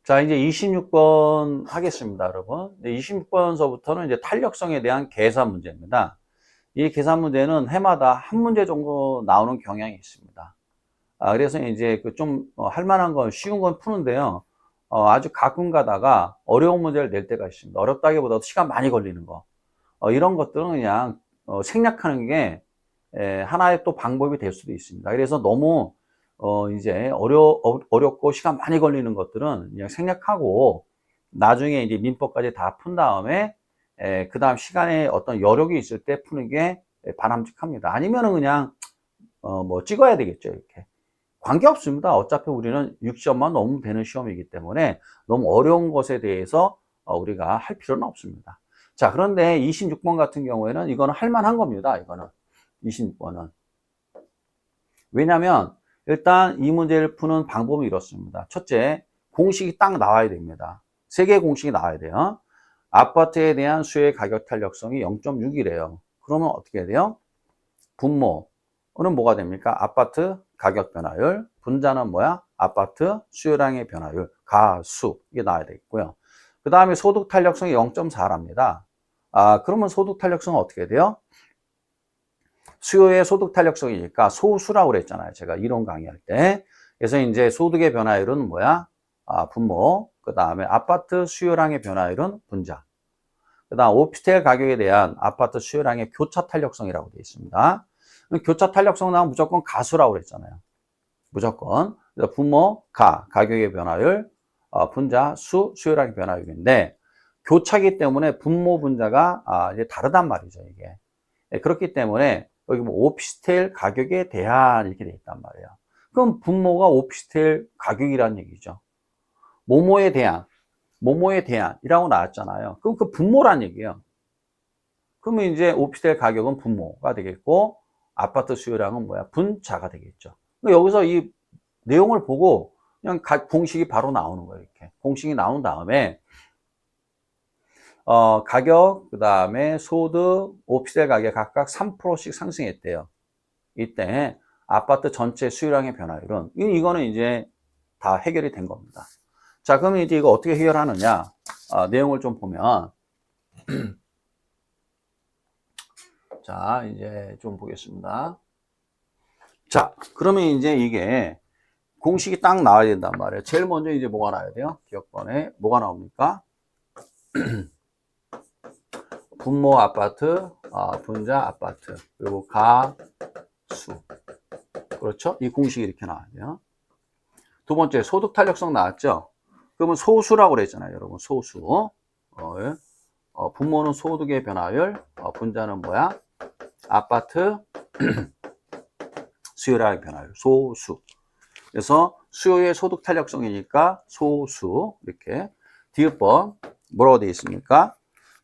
자, 이제 26번 하겠습니다, 여러분. 26번서부터는 이제 탄력성에 대한 계산 문제입니다. 이 계산 문제는 해마다 한 문제 정도 나오는 경향이 있습니다. 그래서 이제 그 좀 할 만한 건 쉬운 건 푸는데요. 아주 가끔 가다가 어려운 문제를 낼 때가 있습니다. 어렵다기보다도 시간 많이 걸리는 거. 이런 것들은 그냥 생략하는 게 하나의 또 방법이 될 수도 있습니다. 그래서 너무 이제 어렵고 시간 많이 걸리는 것들은 그냥 생략하고 나중에 이제 민법까지 다 푼 다음에 그 다음 시간에 어떤 여력이 있을 때 푸는 게 바람직합니다. 아니면은 그냥 뭐 찍어야 되겠죠, 이렇게. 관계없습니다. 어차피 우리는 6점만 넘으면 되는 시험이기 때문에 너무 어려운 것에 대해서 우리가 할 필요는 없습니다. 자, 그런데 26번 같은 경우에는 이거는 할 만한 겁니다. 이거는 26번은. 왜냐하면 일단 이 문제를 푸는 방법은 이렇습니다. 첫째, 공식이 딱 나와야 됩니다. 세 개의 공식이 나와야 돼요. 아파트에 대한 수요의 가격 탄력성이 0.6이래요. 그러면 어떻게 해야 돼요? 분모는 뭐가 됩니까? 아파트 가격 변화율. 분자는 뭐야? 아파트 수요량의 변화율. 가수. 이게 나와야 되겠고요. 그 다음에 소득 탄력성이 0.4랍니다. 그러면 소득 탄력성은 어떻게 돼요? 수요의 소득 탄력성이니까 소수라고 그랬잖아요. 제가 이론 강의할 때. 그래서 이제 소득의 변화율은 뭐야? 분모. 그 다음에 아파트 수요량의 변화율은 분자. 그 다음 오피스텔 가격에 대한 아파트 수요량의 교차 탄력성이라고 되어 있습니다. 교차 탄력성 나오면 무조건 가수라고 그랬잖아요. 무조건. 그래서 분모, 가격의 변화율, 분자, 수요량의 변화율인데, 교차기 때문에 분모, 분자가 이제 다르단 말이죠, 이게. 그렇기 때문에 여기 뭐 오피스텔 가격에 대한 이렇게 돼 있단 말이에요. 그럼 분모가 오피스텔 가격이라는 얘기죠. 뭐뭐에 대한이라고 나왔잖아요. 그럼 그 분모란 얘기예요. 그러면 이제 오피스텔 가격은 분모가 되겠고 아파트 수요량은 뭐야? 분자가 되겠죠. 여기서 이 내용을 보고 그냥 공식이 바로 나오는 거예요. 이렇게 공식이 나온 다음에 가격, 그 다음에 소득, 오피스텔 가격 각각 3%씩 상승했대요. 이때 아파트 전체 수요량의 변화율은 이거는 이제 다 해결이 된 겁니다. 자, 그러면 이제 이거 어떻게 해결하느냐? 내용을 좀 보면 자, 이제 좀 보겠습니다. 자, 그러면 이제 이게 공식이 딱 나와야 된단 말이에요. 제일 먼저 이제 뭐가 나와야 돼요? 기억번에 뭐가 나옵니까? 분모 아파트, 분자 아파트, 그리고 가수. 그렇죠? 이 공식이 이렇게 나와야 돼요. 두 번째, 소득 탄력성 나왔죠? 그러면 소수라고 그랬잖아요, 여러분. 소수. 분모는 소득의 변화율, 분자는 뭐야? 아파트 수요량의 변화율, 소수. 그래서 수요의 소득 탄력성이니까 소수. 이렇게. 디귿번, 뭐라고 되어 있습니까?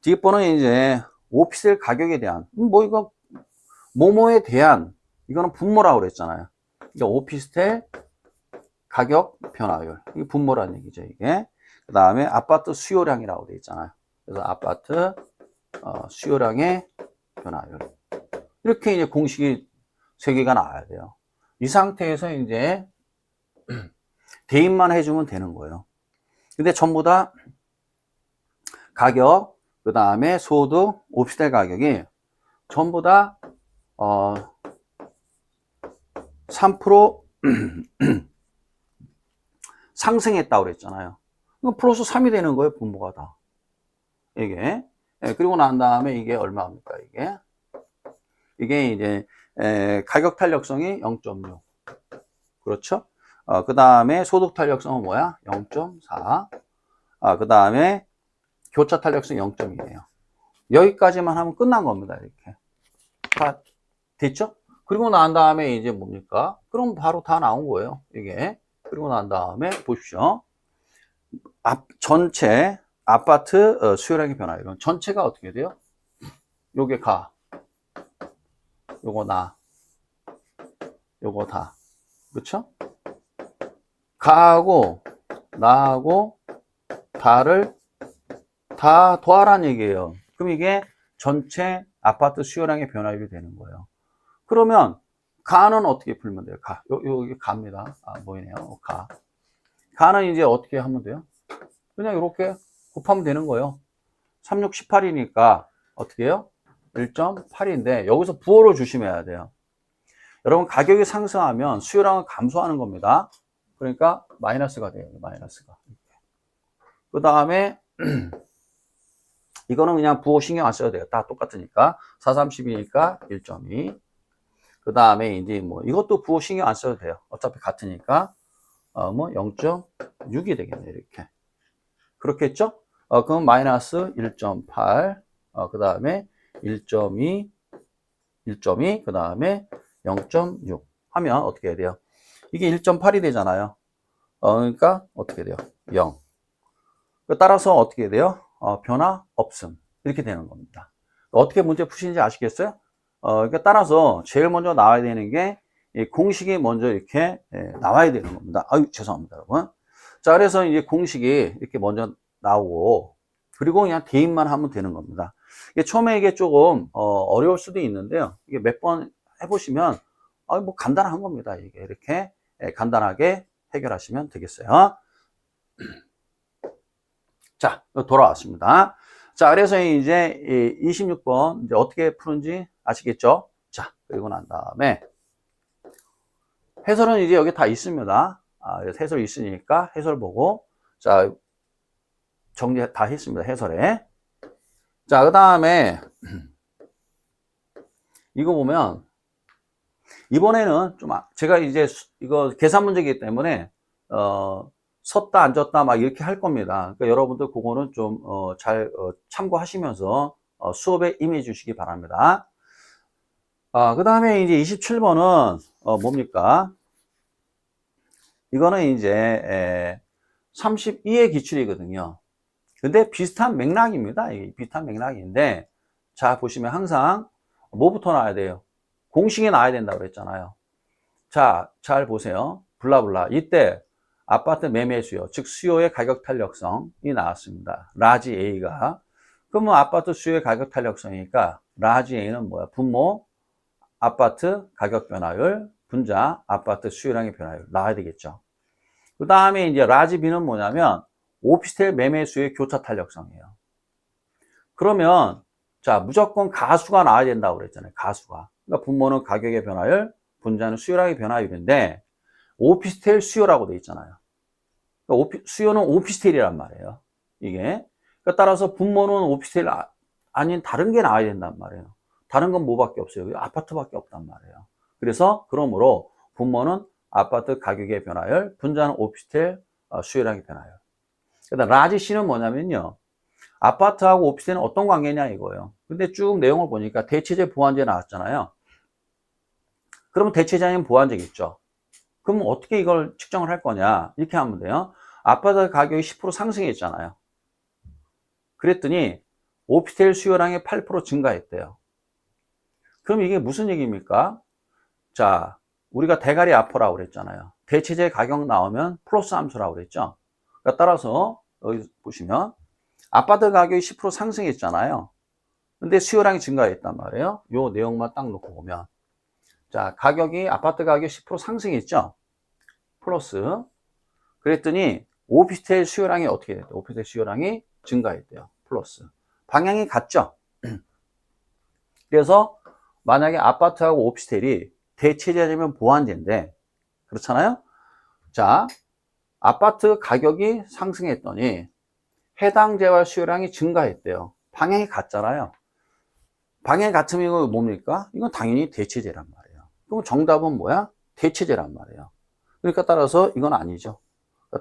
디귿번은 이제 오피스텔 가격에 대한, 뭐 이거, 뭐뭐에 대한, 이거는 분모라고 그랬잖아요. 그러니까 오피스텔 가격 변화율. 이게 분모라는 얘기죠, 이게. 그 다음에 아파트 수요량이라고 되어 있잖아요. 그래서 아파트 수요량의 변화율. 이렇게 이제 공식이 세 개가 나와야 돼요. 이 상태에서 이제 대입만 해주면 되는 거예요. 근데 전부 다 가격, 그 다음에 소득, 오피스텔 가격이 전부 다 3% 상승했다고 그랬잖아요. 이거 플러스 3이 되는 거예요, 분모가 다. 이게. 그리고 난 다음에 이게 얼마입니까, 이게? 이게 이제, 가격 탄력성이 0.6. 그렇죠? 그 다음에 소득 탄력성은 뭐야? 0.4. 그 다음에 교차 탄력성 0.2예요. 여기까지만 하면 끝난 겁니다, 이렇게. 다 됐죠? 그리고 난 다음에 이제 뭡니까? 그럼 바로 다 나온 거예요, 이게. 그리고 난 다음에 보십시오. 전체 아파트 수요량의 변화율은 전체가 어떻게 돼요? 요게 요거 요거 다. 그쵸? 가하고 나하고 다를 다 더하라는 얘기예요. 그럼 이게 전체 아파트 수요량의 변화율이 되는 거예요. 그러면 가는 어떻게 풀면 돼요? 여기 가입니다. 보이네요. 가. 가는 이제 어떻게 하면 돼요? 그냥 이렇게 곱하면 되는 거예요. 3, 6, 18이니까 어떻게 해요? 1.8인데 여기서 부호를 조심해야 돼요. 여러분 가격이 상승하면 수요량은 감소하는 겁니다. 그러니까 마이너스가 돼요. 마이너스가. 그 다음에 이거는 그냥 부호 신경 안 써도 돼요. 다 똑같으니까. 4, 30이니까 1.2. 그 다음에 이제 뭐 이것도 부호 신경 안 써도 돼요. 어차피 같으니까. 뭐 0.6이 되겠네. 이렇게. 그렇겠죠? 그럼 마이너스 1.8. 그 다음에 1.2. 1.2. 그 다음에 0.6 하면 어떻게 해야 돼요? 이게 1.8이 되잖아요. 그러니까 어떻게 돼요? 0. 따라서 어떻게 돼요? 변화 없음. 이렇게 되는 겁니다. 어떻게 문제 푸시는지 아시겠어요? 그러니까 따라서 제일 먼저 나와야 되는 게 이 공식이 먼저 이렇게 나와야 되는 겁니다. 아유, 죄송합니다, 여러분. 자, 그래서 이제 공식이 이렇게 먼저 나오고 그리고 그냥 대입만 하면 되는 겁니다. 이게 처음에 이게 조금 어려울 수도 있는데요. 이게 몇 번 해보시면 뭐 간단한 겁니다. 이게 이렇게 간단하게 해결하시면 되겠어요. 자, 돌아왔습니다. 자, 그래서 이제 26번 이제 어떻게 푸는지 아시겠죠? 자, 그리고 난 다음에 해설은 이제 여기 다 있습니다. 해설 있으니까 해설 보고 자, 정리 다 했습니다. 해설에. 자, 그 다음에 이거 보면 이번에는 좀 제가 이제 이거 계산 문제이기 때문에 섰다 앉았다 막 이렇게 할 겁니다. 그러니까 여러분들 그거는 좀 잘 참고하시면서 수업에 임해 주시기 바랍니다. 그 다음에 이제 27번은 뭡니까? 이거는 이제 32의 기출이거든요. 근데 비슷한 맥락입니다. 이게 비슷한 맥락인데 자 보시면 항상 뭐부터 나와야 돼요? 공식이 나와야 된다고 그랬잖아요. 자, 잘 보세요. 블라블라. 이때 아파트 매매 수요, 즉 수요의 가격 탄력성이 나왔습니다. 라지 A가. 그러면 아파트 수요의 가격 탄력성이니까 라지 A는 뭐야? 분모 아파트 가격 변화율, 분자 아파트 수요량의 변화율 나와야 되겠죠. 그 다음에 이제 라지 B는 뭐냐면 오피스텔 매매 수요의 교차 탄력성이에요. 그러면 자 무조건 가수가 나와야 된다고 그랬잖아요. 가수가. 그러니까 분모는 가격의 변화율, 분자는 수요량의 변화율인데 오피스텔 수요라고 돼 있잖아요. 그러니까 수요는 오피스텔이란 말이에요. 이게. 그러니까 따라서 분모는 오피스텔 아닌 다른 게 나와야 된단 말이에요. 다른 건 뭐밖에 없어요? 아파트밖에 없단 말이에요. 그래서 그러므로 분모는 아파트 가격의 변화율, 분자는 오피스텔 수요량의 변화율. 그다음 라지 C는 뭐냐면요. 아파트하고 오피스텔은 어떤 관계냐 이거예요. 근데 쭉 내용을 보니까 대체재 보완재 나왔잖아요. 그러면 대체재 아니면 보완재겠죠. 그럼 어떻게 이걸 측정을 할 거냐? 이렇게 하면 돼요. 아파트 가격이 10% 상승했잖아요. 그랬더니 오피스텔 수요량이 8% 증가했대요. 그럼 이게 무슨 얘기입니까? 자, 우리가 대가리 아퍼라고 그랬잖아요. 대체재 가격 나오면 플러스 함수라고 그랬죠. 그러니까 따라서 여기 보시면 아파트 가격이 10% 상승했잖아요. 근데 수요량이 증가했단 말이에요. 요 내용만 딱 놓고 보면 자, 아파트 가격이 10% 상승했죠. 플러스 그랬더니 오피스텔 수요량이 어떻게 됐대요? 오피스텔 수요량이 증가했대요. 플러스 방향이 같죠. 그래서 만약에 아파트하고 오피스텔이 대체재면 보완재인데 그렇잖아요. 자, 아파트 가격이 상승했더니 해당 재화 수요량이 증가했대요. 방향이 같잖아요. 방향이 같으면 이거 뭡니까? 이건 당연히 대체재란 말이에요. 그럼 정답은 뭐야? 대체재란 말이에요. 그러니까 따라서 이건 아니죠.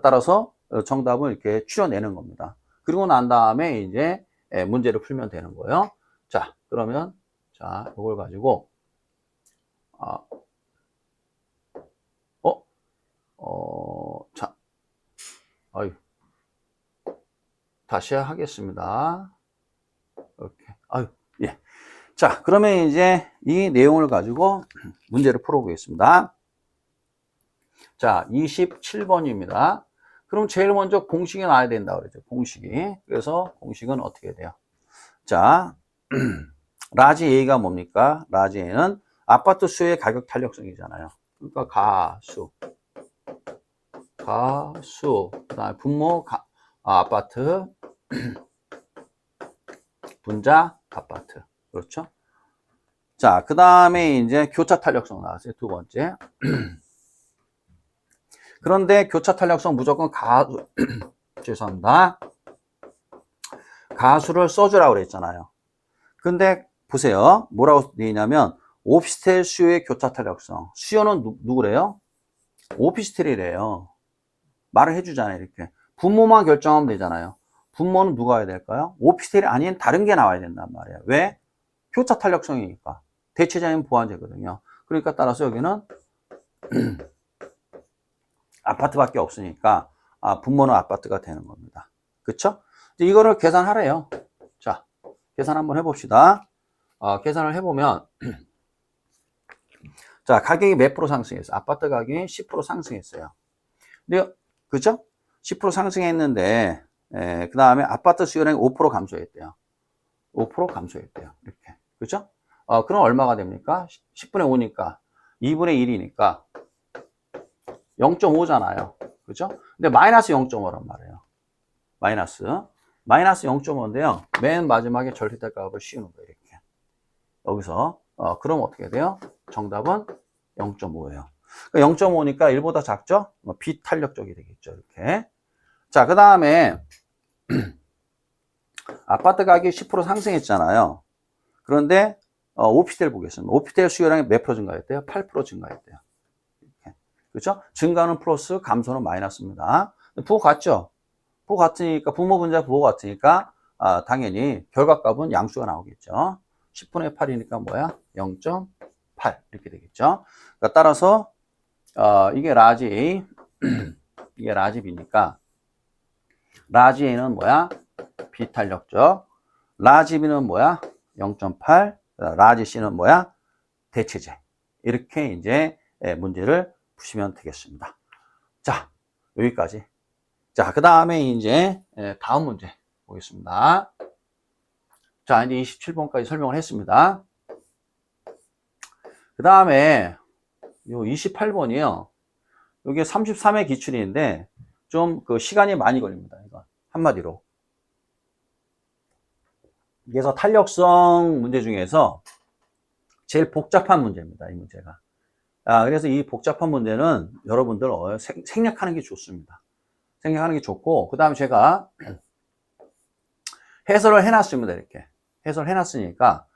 따라서 정답을 이렇게 추려내는 겁니다. 그리고 난 다음에 이제 문제를 풀면 되는 거예요. 자, 그러면 자, 이걸 가지고 자, 아유, 다시 하겠습니다. 이렇게, 아유, 예. 자, 그러면 이제 이 내용을 가지고 문제를 풀어보겠습니다. 자, 27번입니다. 그럼 제일 먼저 공식이 나와야 된다고 그러죠. 공식이. 그래서 공식은 어떻게 돼요? 자, 라지 A가 뭡니까? 라지 A는 아파트 수요의 가격 탄력성이잖아요. 그러니까 가수, 그 다음에 분모, 아파트, 분자, 아파트. 그렇죠? 자, 그 다음에 이제 교차 탄력성 나왔어요. 두 번째. 그런데 교차 탄력성 무조건 가수, 죄송합니다. 가수를 써주라고 그랬잖아요. 근데 보세요. 뭐라고 되어 있냐면, 오피스텔 수요의 교차 탄력성. 수요는 누구래요? 오피스텔이래요. 말을 해주잖아요. 이렇게. 분모만 결정하면 되잖아요. 분모는 누가 해야 될까요? 오피스텔이 아닌 다른 게 나와야 된단 말이에요. 왜? 교차 탄력성이니까. 대체적인 보완제거든요. 그러니까 따라서 여기는 아파트밖에 없으니까 분모는 아파트가 되는 겁니다. 그쵸? 이거를 계산하래요. 자, 계산 한번 해봅시다. 계산을 해보면 자, 가격이 몇 프로 상승했어요? 아파트 가격이 10% 상승했어요. 근데 그죠? 10% 상승했는데 그 다음에 아파트 수요량이 5% 감소했대요. 5% 감소했대요. 이렇게. 그죠? 그럼 얼마가 됩니까? 10분의 5니까 2분의 1이니까 0.5잖아요. 그죠? 근데 마이너스 0.5란 말이에요. 마이너스 0.5인데요. 맨 마지막에 절대값 값을 씌우는 거예요. 이렇게. 여기서 그럼 어떻게 돼요? 정답은 0.5예요. 0.5니까 1보다 작죠? 비탄력 쪽이 되겠죠. 이렇게. 자, 그 다음에 아파트 가격이 10% 상승했잖아요. 그런데 오피스텔 보겠습니다. 오피스텔 수요량이 몇 프로 증가했대요? 8% 증가했대요. 이렇게. 그렇죠? 증가는 플러스, 감소는 마이너스입니다. 부호 같죠? 부호 같으니까 분모 분자 부호 같으니까 당연히 결과값은 양수가 나오겠죠. 10분의 8이니까 뭐야? 0.8 이렇게 되겠죠. 그러니까 따라서 이게 라지 A, 이게 라지 B니까 라지 A는 뭐야? 비탄력적. 라지 B는 뭐야? 0.8. 라지 C는 뭐야? 대체제. 이렇게 이제 문제를 푸시면 되겠습니다. 자, 여기까지. 자, 그 다음에 이제 다음 문제 보겠습니다. 자, 이제 27번까지 설명을 했습니다. 그 다음에 요 28번이요. 이게 33회 기출인데 좀 그 시간이 많이 걸립니다. 이거 한마디로. 그래서 탄력성 문제 중에서 제일 복잡한 문제입니다. 이 문제가. 그래서 이 복잡한 문제는 여러분들 생략하는 게 좋습니다. 생략하는 게 좋고, 그 다음에 제가 해설을 해놨습니다. 이렇게. 해설 해놨으니까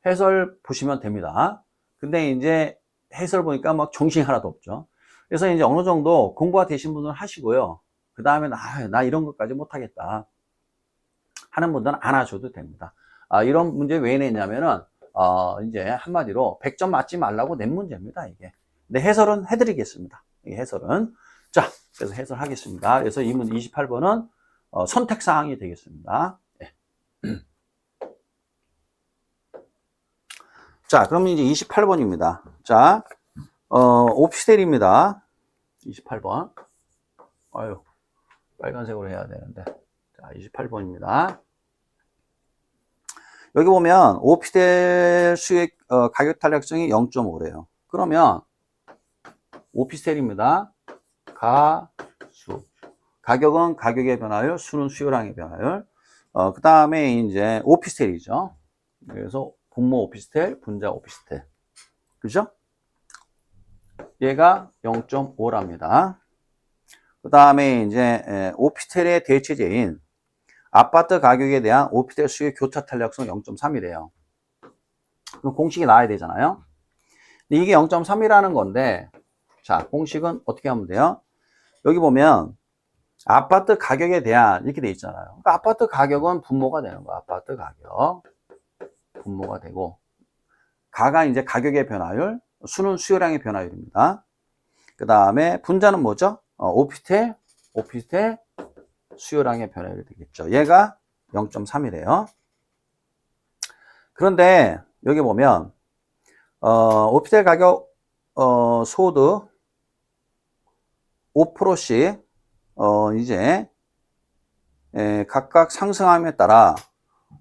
해설 보시면 됩니다. 근데 이제 해설 보니까 막 정신이 하나도 없죠. 그래서 이제 어느 정도 공부가 되신 분은 하시고요. 그 다음에 나 이런 것까지 못하겠다 하는 분들은 안 하셔도 됩니다. 이런 문제 왜 냈냐면은 이제 한마디로 100점 맞지 말라고 낸 문제입니다. 이게. 근데 해설은 해드리겠습니다. 이 해설은. 자, 그래서 해설하겠습니다. 그래서 이 문제 28번은 선택사항이 되겠습니다. 네. 자, 그럼 이제 28번입니다. 자, 오피스텔입니다. 28번. 아유, 빨간색으로 해야 되는데. 자, 28번입니다. 여기 보면 오피스텔 수의 가격 탄력성이 0.5래요. 그러면 오피스텔입니다. 가수. 가격은 가격의 변화율, 수는 수요량의 변화율. 그 다음에 이제 오피스텔이죠. 그래서 분모 오피스텔, 분자 오피스텔. 그죠? 얘가 0.5랍니다. 그 다음에 이제 오피스텔의 대체제인 아파트 가격에 대한 오피스텔 수의 교차 탄력성 0.3이래요. 그럼 공식이 나와야 되잖아요. 근데 이게 0.3이라는 건데, 자, 공식은 어떻게 하면 돼요? 여기 보면 아파트 가격에 대한 이렇게 돼 있잖아요. 그러니까 아파트 가격은 분모가 되는 거야. 아파트 가격 분모가 되고, 가가 이제 가격의 변화율, 수는 수요량의 변화율입니다. 그 다음에 분자는 뭐죠? 오피스텔 수요량의 변화율이 되겠죠. 얘가 0.3이래요. 그런데 여기 보면 오피스텔 가격 소득 5%씩 이제 각각 상승함에 따라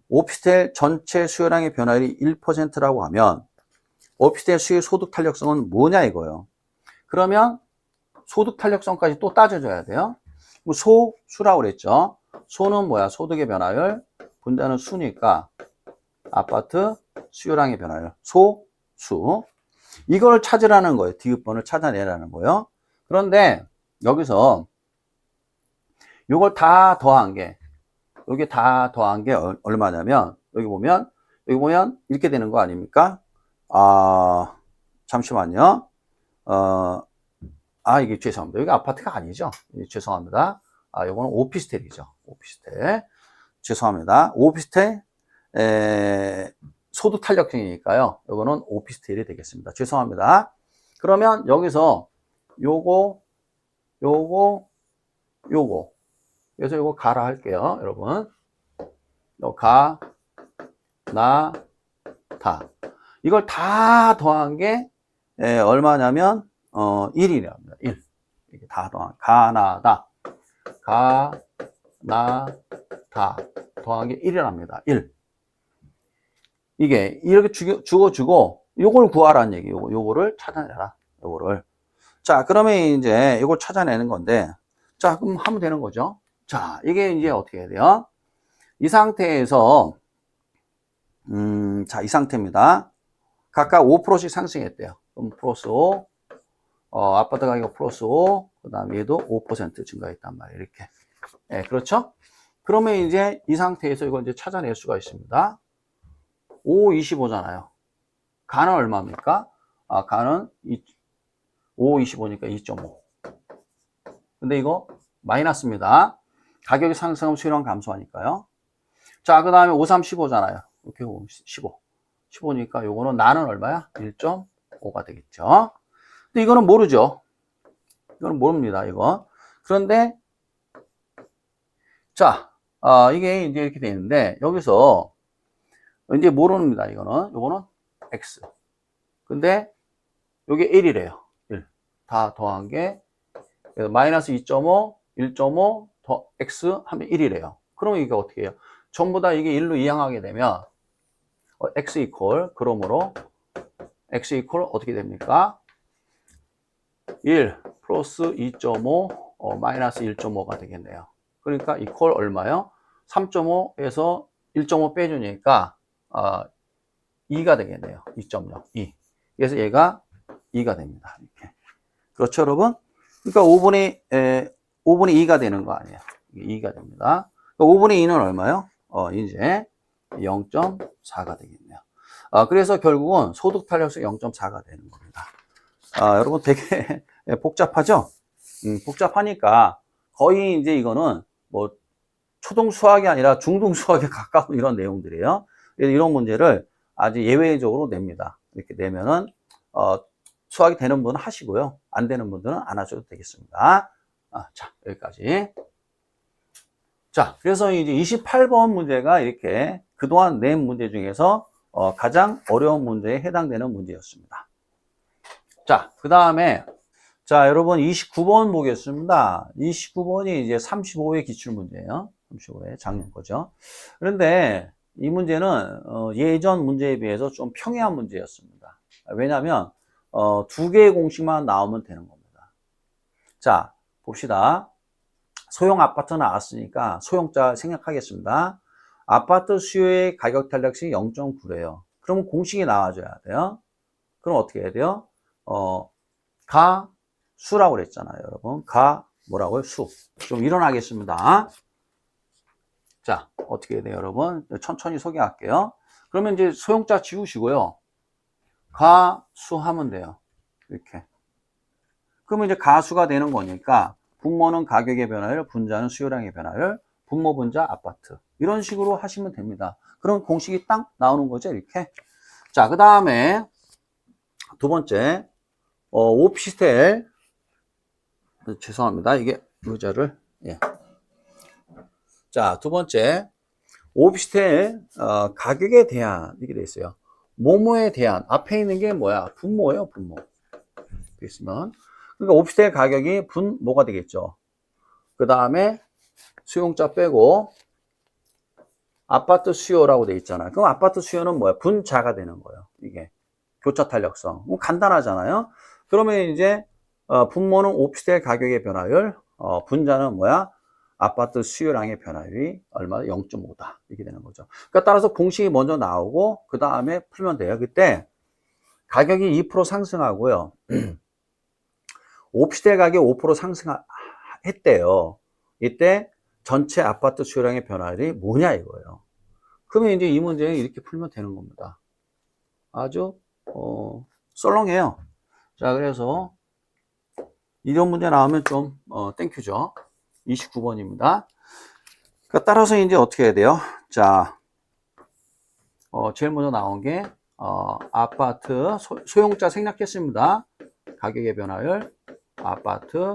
오피스텔 전체 수요량의 변화율이 1%라고 하면 오피스텔 수요 소득 탄력성은 뭐냐 이거예요. 그러면 소득 탄력성까지 또 따져줘야 돼요. 소수라고 그랬죠. 소는 뭐야? 소득의 변화율. 분자는 수니까 아파트 수요량의 변화율. 소수. 이걸 찾으라는 거예요. 디귿번을 찾아내라는 거예요. 그런데 여기서 이걸 다 더한 게, 여기 다 더한 게 얼마냐면, 여기 보면 이렇게 되는 거 아닙니까? 잠시만요. 이게 죄송합니다. 여기 아파트가 아니죠. 죄송합니다. 요거는 오피스텔이죠. 오피스텔. 죄송합니다. 오피스텔, 소득 탄력형이니까요. 요거는 오피스텔이 되겠습니다. 죄송합니다. 그러면 여기서 요거. 그래서 요거 가라 할게요. 여러분. 이걸 다 더한 게, 얼마냐면, 1이랍니다. 1. 이게 다 더한, 더한 게 1이랍니다. 1. 이게, 이렇게 주고, 요걸 구하라는 얘기, 요거를 찾아내라. 요거를. 자, 그러면 이제 이걸 찾아내는 건데, 자, 그럼 하면 되는 거죠. 자, 이게 이제 어떻게 해야 돼요? 이 상태에서, 자, 이 상태입니다. 각각 5%씩 상승했대요. 그럼 플러스 5, 아파트 가격 플러스 5, 그 다음에 얘도 5% 증가했단 말이에요. 이렇게. 네, 그렇죠? 그러면 이제 이 상태에서 이걸 이제 찾아낼 수가 있습니다. 5, 25잖아요. 가는 얼마입니까? 가는 5, 25니까 2.5. 근데 이거 마이너스입니다. 가격이 상승하면 수요량 감소하니까요. 자, 그 다음에 5, 3, 15잖아요. 이렇게 15. 15니까 요거는 나는 얼마야? 1.5가 되겠죠. 근데 이거는 모르죠. 이거는 모릅니다, 이거. 그런데, 자, 이게 이제 이렇게 되는데, 여기서, 이제 모릅니다, 이거는. 요거는 X. 근데, 요게 1이래요. 1. 다 더한 게, 마이너스 2.5, 1.5, 더 X 하면 1이래요. 그럼 이게 어떻게 해요? 전부 다 이게 1로 이항하게 되면, X 이퀄, 그러므로, X 이퀄 어떻게 됩니까? 1 플러스 2.5 마이너스 1.5가 되겠네요. 그러니까 이퀄 얼마요? 3.5에서 1.5 빼주니까 2가 되겠네요. 2.0, 2. 그래서 얘가 2가 됩니다. 이렇게. 그렇죠, 여러분? 그러니까 5분의 2가 되는 거 아니에요. 2가 됩니다. 그러니까 5분의 2는 얼마요? 이제 0.4가 되겠네요. 그래서 결국은 소득 탄력성 0.4가 되는 겁니다. 여러분 되게 복잡하죠? 복잡하니까 거의 이제 이거는 뭐 초등 수학이 아니라 중등 수학에 가까운 이런 내용들이에요. 그래서 이런 문제를 아주 예외적으로 냅니다. 이렇게 내면은 수학이 되는 분은 하시고요. 안 되는 분들은 안 하셔도 되겠습니다. 자, 여기까지. 자, 그래서 이제 28번 문제가 이렇게 그동안 낸 문제 중에서 가장 어려운 문제에 해당되는 문제였습니다. 자, 그 다음에, 자, 여러분 29번 보겠습니다. 29번이 이제 35회 기출문제예요. 35회 작년 거죠. 그런데 이 문제는 예전 문제에 비해서 좀 평이한 문제였습니다. 왜냐하면 두 개의 공식만 나오면 되는 겁니다. 자, 봅시다. 소형 아파트 나왔으니까 소형자 생략하겠습니다. 아파트 수요의 가격 탄력성이 0.9래요. 그럼 공식이 나와줘야 돼요. 그럼 어떻게 해야 돼요? 가수라고 그랬잖아요, 여러분. 뭐라고요? 수. 좀 일어나겠습니다. 자, 어떻게 해야 돼요, 여러분? 천천히 소개할게요. 그러면 이제 소형자 지우시고요. 가수 하면 돼요. 이렇게. 그러면 이제 가수가 되는 거니까 분모는 가격의 변화율, 분자는 수요량의 변화율, 분모, 분자, 아파트. 이런 식으로 하시면 됩니다. 그럼 공식이 딱 나오는 거죠, 이렇게. 자, 그 다음에 두 번째, 오피스텔. 죄송합니다. 이게 의자를, 예. 자, 두 번째, 오피스텔, 가격에 대한, 이렇게 돼 있어요. 뭐뭐에 대한, 앞에 있는 게 뭐야? 분모예요, 분모. 있으면. 그러니까 오피스텔 가격이 분모가 되겠죠. 그 다음에 수용자 빼고, 아파트 수요라고 돼 있잖아요. 그럼 아파트 수요는 뭐야? 분자가 되는 거예요. 이게. 교차 탄력성. 간단하잖아요. 그러면 이제, 분모는 오피스텔 가격의 변화율, 분자는 뭐야? 아파트 수요량의 변화율이 얼마다? 0.5다. 이렇게 되는 거죠. 그러니까 따라서 공식이 먼저 나오고 그 다음에 풀면 돼요. 그때 가격이 2% 상승하고요. 오피스텔 가격 5% 상승했대요. 이때 전체 아파트 수요량의 변화율이 뭐냐 이거예요. 그러면 이제 이 문제는 이렇게 풀면 되는 겁니다. 아주 썰렁해요. 자, 그래서 이런 문제 나오면 좀 땡큐죠. 29번입니다. 그러니까 따라서 이제 어떻게 해야 돼요? 자, 제일 먼저 나온 게 아파트 소형자 생략했습니다. 가격의 변화율, 아파트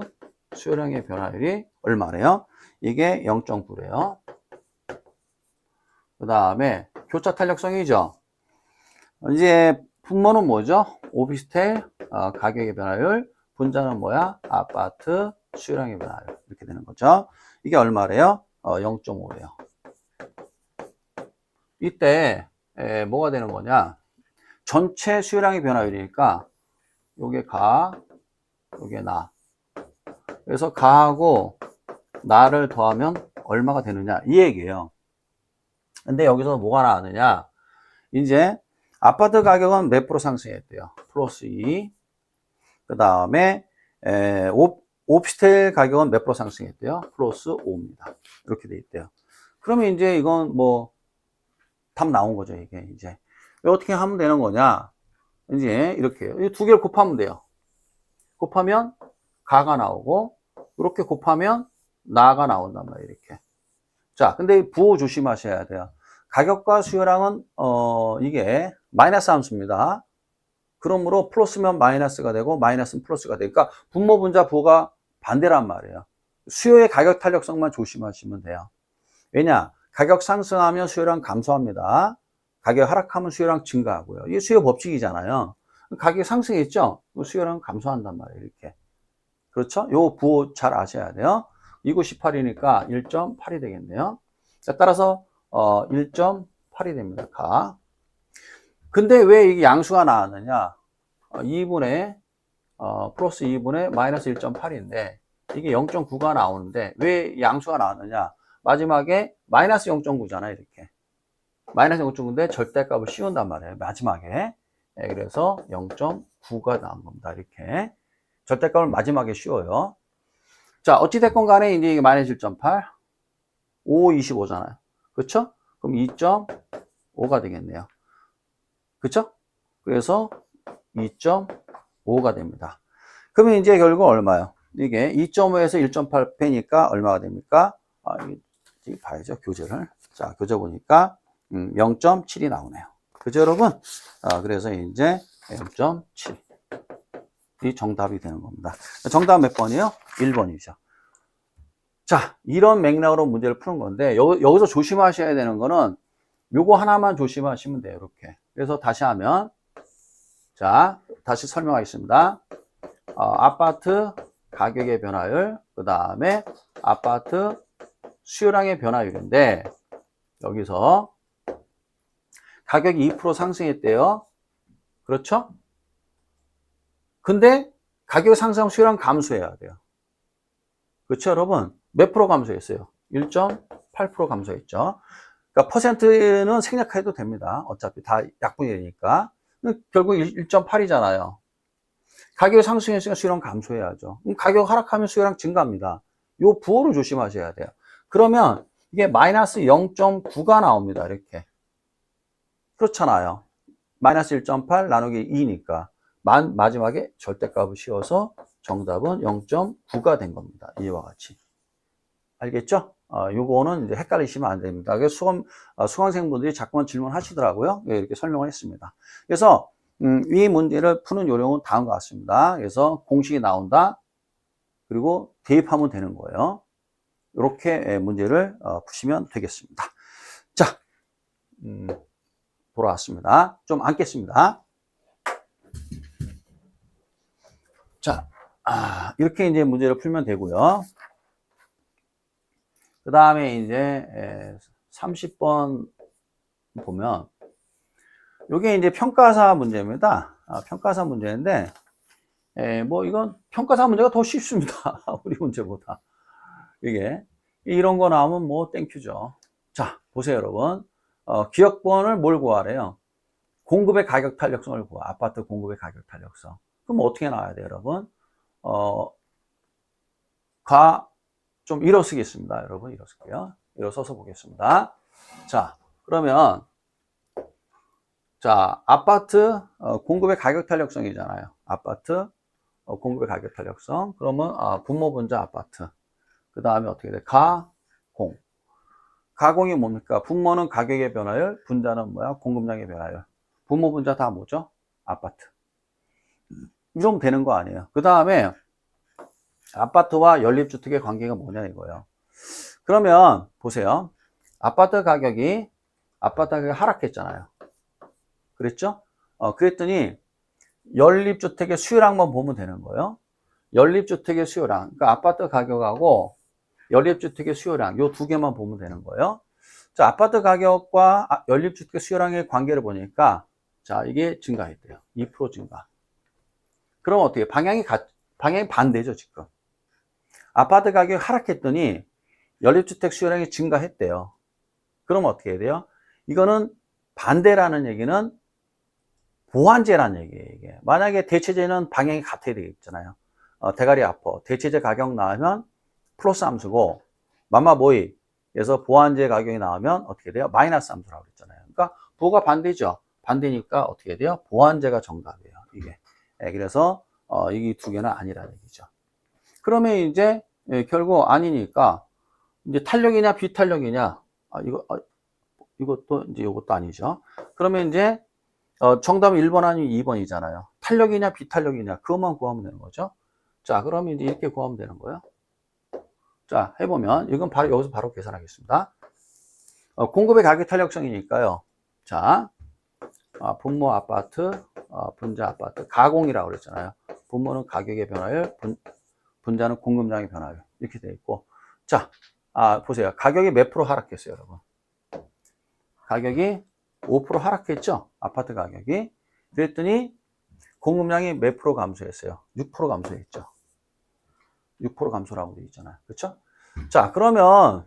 수요량의 변화율이 얼마래요? 이게 0.9래요. 그 다음에 교차 탄력성이죠. 이제 분모는 뭐죠? 오피스텔 가격의 변화율, 분자는 뭐야? 아파트 수요량의 변화율. 이렇게 되는 거죠. 이게 얼마래요? 0.5래요. 이때 뭐가 되는 거냐? 전체 수요량의 변화율이니까 요게 가, 요게 나. 그래서 가하고 나를 더하면 얼마가 되느냐? 이 얘기예요. 근데 여기서 뭐가 나왔느냐? 이제 아파트 가격은 몇 프로 상승했대요? 플러스 2. 그 다음에 오피스텔 가격은 몇 프로 상승했대요? 플러스 5입니다. 이렇게 돼 있대요. 그러면 이제 이건 뭐 답 나온 거죠. 이게 이제 어떻게 하면 되는 거냐? 이제 이렇게 이 두 개를 곱하면 돼요. 곱하면 가가 나오고 이렇게 곱하면 나가 나온단 말이에요. 이렇게. 자, 근데 부호 조심하셔야 돼요. 가격과 수요량은 이게 마이너스 함수입니다. 그러므로 플러스면 마이너스가 되고 마이너스는 플러스가 되니까 분모 분자 부호가 반대란 말이에요. 수요의 가격 탄력성만 조심하시면 돼요. 왜냐? 가격 상승하면 수요량 감소합니다. 가격 하락하면 수요량 증가하고요. 이게 수요 법칙이잖아요. 가격이 상승했죠? 수요량 감소한단 말이에요. 이렇게. 그렇죠? 요 부호 잘 아셔야 돼요. 298이니까 1.8이 되겠네요. 자, 따라서 1.8이 됩니다. 가. 근데 왜 이게 양수가 나왔느냐? 2분의 플러스 2분의 마이너스 1.8인데 이게 0.9가 나오는데 왜 양수가 나왔느냐? 마지막에 마이너스 0.9잖아요. 이렇게. 마이너스 0.9인데 절대값을 씌운단 말이에요. 마지막에. 네, 그래서 0.9가 나온 겁니다. 이렇게. 절대값을 마지막에 씌워요. 자, 어찌됐건 간에 이제 이게 마이너스 1.8, 5, 25잖아요. 그쵸? 그럼 2.5가 되겠네요. 그쵸? 그래서 2.5가 됩니다. 그러면 이제 결국 얼마요? 이게 2.5에서 1.8 빼니까 얼마가 됩니까? 이게 봐야죠, 교재를. 자, 교재 보니까 0.7이 나오네요. 그죠, 여러분? 그래서 이제 0.7. 이 정답이 되는 겁니다. 정답 몇 번이에요? 1번이죠. 자, 이런 맥락으로 문제를 푸는 건데, 여기서 조심하셔야 되는 거는 요거 하나만 조심하시면 돼요. 이렇게. 그래서 다시 하면, 자, 다시 설명하겠습니다. 아파트 가격의 변화율, 그 다음에 아파트 수요량의 변화율인데, 여기서 가격이 2% 상승했대요. 그렇죠? 근데 가격 상승 수요량 감소해야 돼요. 그렇죠, 여러분? 몇 프로 감소했어요? 1.8% 감소했죠. 그러니까 퍼센트는 생략해도 됩니다. 어차피 다 약분이니까. 결국 1.8이잖아요. 가격이 상승했으니까 수요량 감소해야죠. 그럼 가격 하락하면 수요량 증가합니다. 요 부호를 조심하셔야 돼요. 그러면 이게 마이너스 0.9가 나옵니다. 이렇게. 그렇잖아요. 마이너스 1.8 나누기 2니까. 마지막에 절대값을 씌워서 정답은 0.9가 된 겁니다. 이와 같이. 알겠죠? 요거는 이제 헷갈리시면 안 됩니다. 그래서 수강생분들이 자꾸만 질문하시더라고요. 이렇게 설명을 했습니다. 그래서, 이 문제를 푸는 요령은 다음과 같습니다. 그래서 공식이 나온다. 그리고 대입하면 되는 거예요. 이렇게 문제를 푸시면 되겠습니다. 자, 돌아왔습니다. 좀 앉겠습니다. 자, 이렇게 이제 문제를 풀면 되고요. 그 다음에 이제 30번 보면 이게 이제 평가사 문제입니다. 평가사 문제인데 뭐 이건 평가사 문제가 더 쉽습니다. 우리 문제보다. 이게 이런 거 나오면 뭐 땡큐죠. 자, 보세요, 여러분. 기업번을 뭘 구하래요? 공급의 가격 탄력성을 구하. 아파트 공급의 가격 탄력성. 그럼 어떻게 나와야 돼요, 여러분? 좀 일어 쓰겠습니다, 여러분. 일어 쓸게요. 일어 써서 보겠습니다. 자, 그러면 자, 아파트 공급의 가격 탄력성이잖아요. 아파트 공급의 가격 탄력성. 그러면 분모 분자 아파트. 그 다음에 어떻게 돼? 가공. 가공이 뭡니까? 분모는 가격의 변화율, 분자는 뭐야? 공급량의 변화율. 분모 분자 다 뭐죠? 아파트. 이 정도 되는 거 아니에요. 그 다음에 아파트와 연립주택의 관계가 뭐냐 이거예요. 그러면 보세요. 아파트 가격이 하락했잖아요. 그랬죠? 그랬더니 연립주택의 수요량만 보면 되는 거예요. 연립주택의 수요량, 그러니까 아파트 가격하고 연립주택의 수요량, 요 두 개만 보면 되는 거예요. 자, 아파트 가격과 연립주택의 수요량의 관계를 보니까, 자, 이게 증가했대요. 2% 증가. 그럼 어떻게, 방향이 반대죠, 지금. 아파트 가격이 하락했더니 연립주택 수요량이 증가했대요. 그럼 어떻게 해야 돼요? 이거는 반대라는 얘기는 보완제라는 얘기예요, 이게. 만약에 대체제는 방향이 같아야 되겠잖아요. 대가리 아파. 대체제 가격 나오면 플러스 함수고, 마마보이에서 보완제 가격이 나오면 어떻게 돼요? 마이너스 함수라고 그랬잖아요. 그러니까 부호가 반대죠. 반대니까 어떻게 돼요? 보완제가 정답이에요, 이게. 그래서 이게 두 개는 아니라는 얘기죠. 그러면 이제 결국 아니니까 이제 탄력이냐 비탄력이냐, 이것도 이제 이것도 아니죠. 그러면 이제 정답은 1번 아니면 2번이잖아요. 탄력이냐 비탄력이냐 그것만 구하면 되는 거죠. 자, 그러면 이제 이렇게 구하면 되는 거예요. 자, 해보면 이건 바로 여기서 바로 계산하겠습니다. 공급의 가격 탄력성이니까요. 자, 분모 아파트, 분자 아파트, 가공이라고 그랬잖아요. 분모는 가격의 변화율, 분자는 공급량의 변화율 이렇게 돼 있고, 자, 보세요. 가격이 몇 프로 하락했어요, 여러분? 가격이 5% 하락했죠? 아파트 가격이. 그랬더니 공급량이 몇 프로 감소했어요? 6% 감소했죠. 6% 감소라고 되어 있잖아요. 그렇죠? 자, 그러면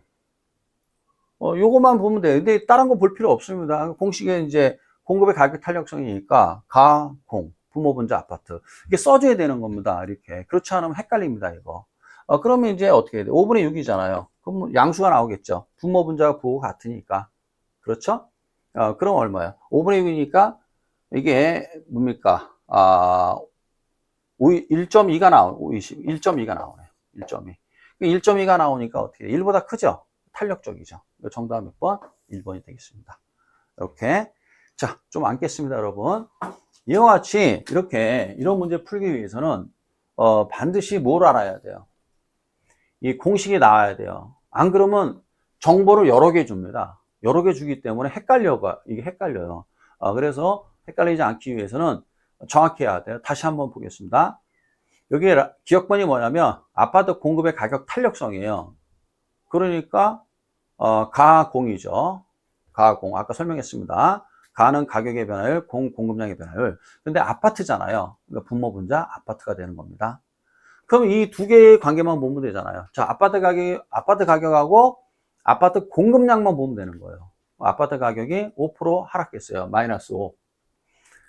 요것만 보면 돼요. 근데 다른 거 볼 필요 없습니다. 공식에 이제 공급의 가격 탄력성이니까 가공, 부모 분자 아파트 이게 써줘야 되는 겁니다. 이렇게. 그렇지 않으면 헷갈립니다, 이거. 그러면 이제 어떻게 해야 돼? 5분의 6이잖아요. 그럼 양수가 나오겠죠. 부모 분자가 부호가 같으니까. 그렇죠? 그럼 얼마야? 5분의 6이니까 이게 뭡니까? 1.2가 나오네. 1.2가 나오네요. 1.2. 1.2가 나오니까 어떻게 돼? 1보다 크죠? 탄력적이죠. 정답은 몇 번? 1번이 되겠습니다. 이렇게. 자, 좀 앉겠습니다, 여러분. 이와 같이 이렇게 이런 문제 풀기 위해서는 반드시 뭘 알아야 돼요? 이 공식이 나와야 돼요. 안 그러면 정보를 여러 개 줍니다. 여러 개 주기 때문에 이게 헷갈려요. 그래서 헷갈리지 않기 위해서는 정확히 해야 돼요. 다시 한번 보겠습니다. 여기 기억번이 뭐냐면 아파트 공급의 가격 탄력성이에요. 그러니까 가공이죠. 가공 아까 설명했습니다. 가는 가격의 변화율, 공급량의 변화율. 근데 아파트잖아요. 그러니까 분모 분자 아파트가 되는 겁니다. 그럼 이 두 개의 관계만 보면 되잖아요. 자, 아파트 가격하고 아파트 공급량만 보면 되는 거예요. 아파트 가격이 5% 하락했어요. 마이너스 5.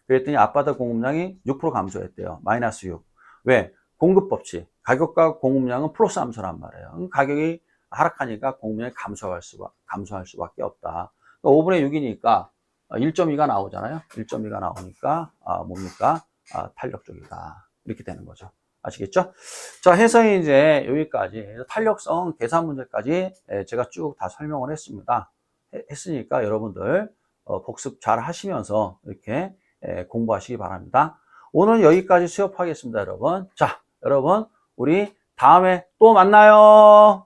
그랬더니 아파트 공급량이 6% 감소했대요. 마이너스 6. 왜? 공급법칙. 가격과 공급량은 플러스 함수란 말이에요. 가격이 하락하니까 공급량이 감소할 수밖에 없다. 그러니까 5분의 6이니까 1.2가 나오잖아요. 1.2가 나오니까 뭡니까? 탄력적이다. 이렇게 되는 거죠. 아시겠죠? 자, 해서 이제 여기까지 탄력성 계산 문제까지 제가 쭉 다 설명을 했으니까 여러분들 복습 잘 하시면서 이렇게 공부하시기 바랍니다. 오늘 여기까지 수업하겠습니다, 여러분. 자, 여러분 우리 다음에 또 만나요.